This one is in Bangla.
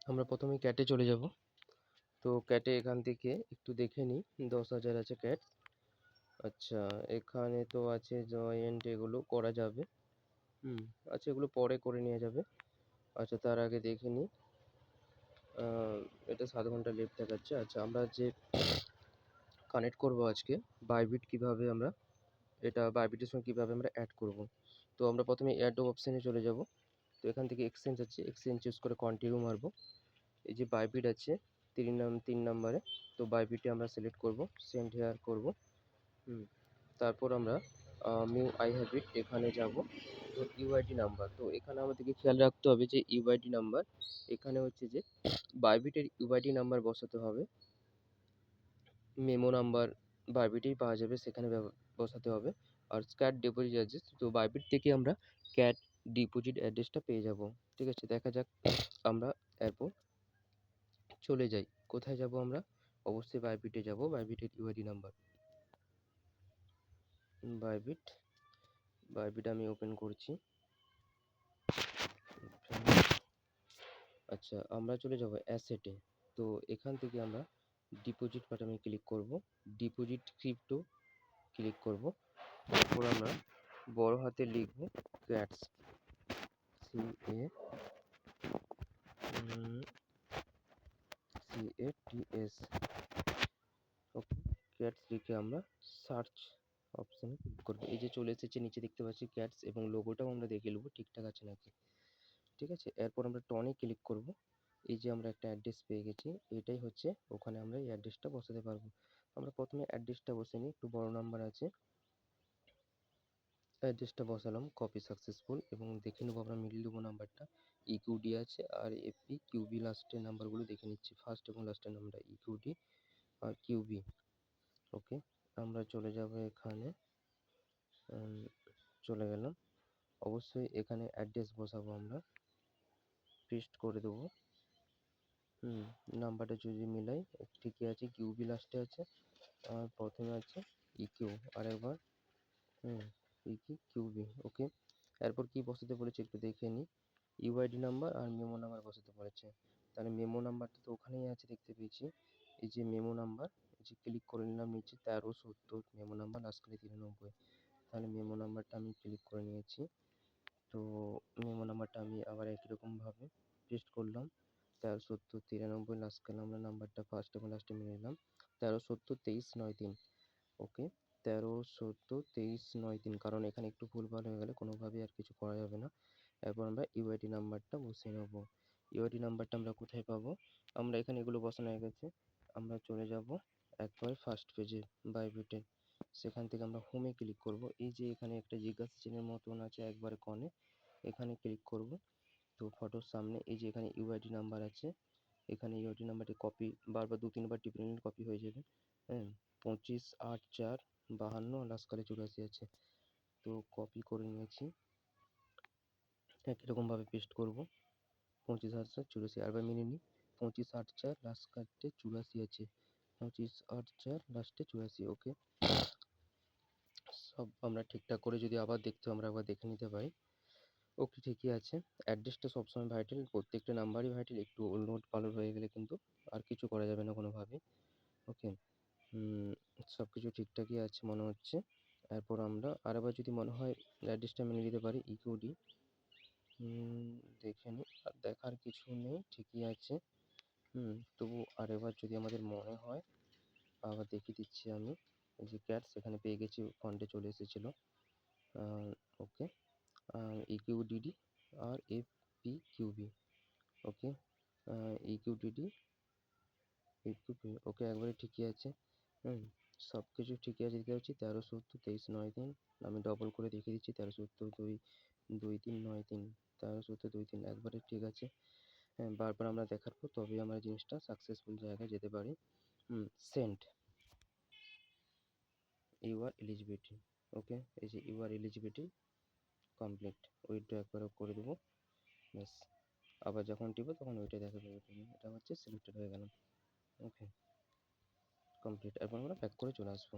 আমরা প্রথমে ক্যাটে চলে যাব। তো ক্যাটে এখান থেকে একটু দেখে নিই 10,000 আছে ক্যাট। আচ্ছা, এখানে তো আছে জয়েন্ট, এগুলো করা যাবে। আচ্ছা, এগুলো পরে করে নেওয়া যাবে। আচ্ছা, তার আগে দেখে নিই। এটা 7 ঘন্টা লেট দেখাচ্ছে। আচ্ছা, আমরা যে কানেক্ট করব আজকে বাইবিট, কিভাবে আমরা এটা বাইবিটের সঙ্গে কিভাবে আমরা অ্যাড করব। তো আমরা প্রথমে অ্যাড অপশানে চলে যাব। তো এখান থেকে এক্সচেঞ্জ আছে, এক্সচেঞ্জ চুজ করে কন্টিনিউ মারবো। এই যে বাইবিট আছে 3 নম্বরে, তো বাইবিটে আমরা সিলেক্ট করব, সেন্ড হেয়ার করব। তারপর আমরা নিউ আই হ্যাভ ইট এখানে যাব। তো ইউআইডি নাম্বার, তো এখানে আমাদেরকে খেয়াল রাখতে হবে যে ইউআইডি নাম্বার এখানে হচ্ছে যে বাইবিটের ইউআইডি নাম্বার বসাতে হবে। মেমো নাম্বার বাইবিটেই পাওয়া যাবে, সেখানে বসাতে হবে। আর ক্যাট ডিপোজিট অ্যাড্রেস, তো বাইবিট থেকে আমরা ক্যাট ডিপোজিট অ্যাড্রেসটা পেয়ে যাব। ঠিক আছে, দেখা যাক। আমরা এরপর চলে যাই। কোথায় যাব আমরা? অবশ্যই বাইবিটে যাব। বাইবিটের ইউআইডি নাম্বার, বাইবিট আমি ওপেন করছি। আচ্ছা, আমরা চলে যাব অ্যাসেটে। তো এখান থেকে আমরা ডিপোজিট বাটনে ক্লিক করব, ডিপোজিট ক্রিপ্টো ক্লিক করব। তারপর আমরা বড় হাতে লিখব ক্যাটস, CATS। ওকে, ক্যাটস লিখে আমরা সার্চ অপশানে ক্লিক করব। এই যে চলে এসেছে, নিচে দেখতে পাচ্ছি ক্যাটস, এবং লোগোটাও আমরা দেখে নেব ঠিকঠাক আছে নাকি। ঠিক আছে, এরপর আমরা টনে ক্লিক করব। এই যে আমরা একটা অ্যাড্রেস পেয়ে গেছি, এটাই হচ্ছে ওখানে আমরা এই অ্যাড্রেসটা বসাতে পারবো। আমরা প্রথমে অ্যাড্রেসটা বসে নিই, একটু বড় নাম্বার আছে, অ্যাড্রেসটা বসালাম, কপি সাকসেসফুল। এবং দেখে নেবো আমরা মিডিল দেবো নাম্বারটা, ইকিউডি আছে আর এপি কিউবি, লাস্টের নাম্বারগুলো দেখে নিচ্ছি, ফার্স্ট এবং লাস্টের নাম্বার ইকিউডি আর কিউবি। ওকে, আমরা চলে যাব এখানে, চলে গেলাম। অবশ্যই এখানে অ্যাড্রেস বসাবো, আমরা পেস্ট করে দেবো। নাম্বারটা যদি মিলাই, ঠিকই আছে, কিউবি লাস্টে আছে আর প্রথমে আছে ইকিউ, আরেকবার ইকি কিউবি। ওকে, এরপর কি বসাতে বলেছে একটু দেখে নিই। ইউআইডি নাম্বার আর মেমো নাম্বার বসাতে বলেছে। তাহলে মেমো নাম্বারটা তো ওখানেই আছে, দেখতে পেয়েছি। এই যে মেমো নাম্বার, এই যে ক্লিক করে নিলাম নিচে 1370 মেমো নাম্বার, লাস্টখানে 93। তাহলে মেমো নাম্বারটা আমি ক্লিক করে নিয়েছি। তো মেমো নাম্বারটা আমি আবার একই রকমভাবে পেস্ট করলাম, 1370 93, লাস্টখানে আমরা নাম্বারটা ফার্স্ট এবং লাস্টে মেনে নিলাম, 1370 2393। ওকে, 1370 2393, কারণ এখানে একটু ভুলভাল হয়ে গেলে কোনোভাবেই আর কিছু করা যাবে না। এরপর আমরা ইউআইডি নাম্বারটা বসিয়ে নেব। ইউআইডি নাম্বারটা আমরা কোথায় পাবো? আমরা এখানে এগুলো বসানো হয়ে গেছে, আমরা চলে যাব একবার ফার্স্ট পেজে বাইবিটে। সেখান থেকে আমরা হোমে ক্লিক করব। এই যে এখানে একটা জিজ্ঞাসা চিহ্নের মতন আছে একবারে কর্নে, এখানে ক্লিক করব। তো ফটোর সামনে এই যে এখানে ইউআইডি নাম্বার আছে, এখানে ইউআইডি নাম্বারটি কপি, বারবার 2-3 বার টিপে নিলে কপি হয়ে যাবে। 258452, লাস্টকালে 84 আছে। তো কপি করে নিয়েছি, একই রকমভাবে পেস্ট করব। 258484, আরবার মেনে নিই, 2584 লাস্ট কাটে 84 আছে, 2584 লাস্টে 84। ওকে, সব আমরা ঠিকঠাক করে যদি আবার দেখতে আমরা একবার দেখে নিতে পারি। ওকে, ঠিকই আছে। অ্যাড্রেসটা সবসময় ভাইটাল, প্রত্যেকটা নাম্বারই ভাইটাল, একটু ওলট পালট হয়ে গেলে কিন্তু আর কিছু করা যাবে না কোনোভাবে। ওকে, সব কিছু ঠিকঠাকই আছে মনে হচ্ছে। এরপর আমরা আরেকবার যদি মনে হয় অ্যাড্রেসটা মেনে নিতে পারি, ইকিউডি দেখে নিই, আর দেখার কিছু নেই, ঠিকই আছে। তবু আরেকবার যদি আমাদের মনে হয় আবার দেখিয়ে দিচ্ছি আমি। এই যে ক্যাটস এখানে পেয়ে গেছি, ফন্টে চলে এসেছিলো। ওকে, ইকিউডিডি আর এপি কিউবি। ওকে, ইকিউডিডি ইকিউবি, ওকে, একবারে ঠিকই আছে। সব কিছু ঠিকই আছে, দেখতে পাচ্ছি 1370 2393। আমি ডবল করে দেখিয়ে দিচ্ছি, 1370 2393, 1370 23, একবারে ঠিক আছে। বারবার আমরা দেখার পর তবেই আমরা জিনিসটা সাকসেসফুল জায়গায় যেতে পারি। Send UR eligibility. ওকে, এই যে ইউআর এলিজিবিলিটি কমপ্লিট, ওইটা একবার করে দেবো, ব্যাস। আবার যখন টিপো তখন ওইটা দেখাবে, এটা হচ্ছে সিলেক্টেড হয়ে গেল। ওকে, কমপ্লিট। এরপর আমরা ব্যাক করে চলে আসবো।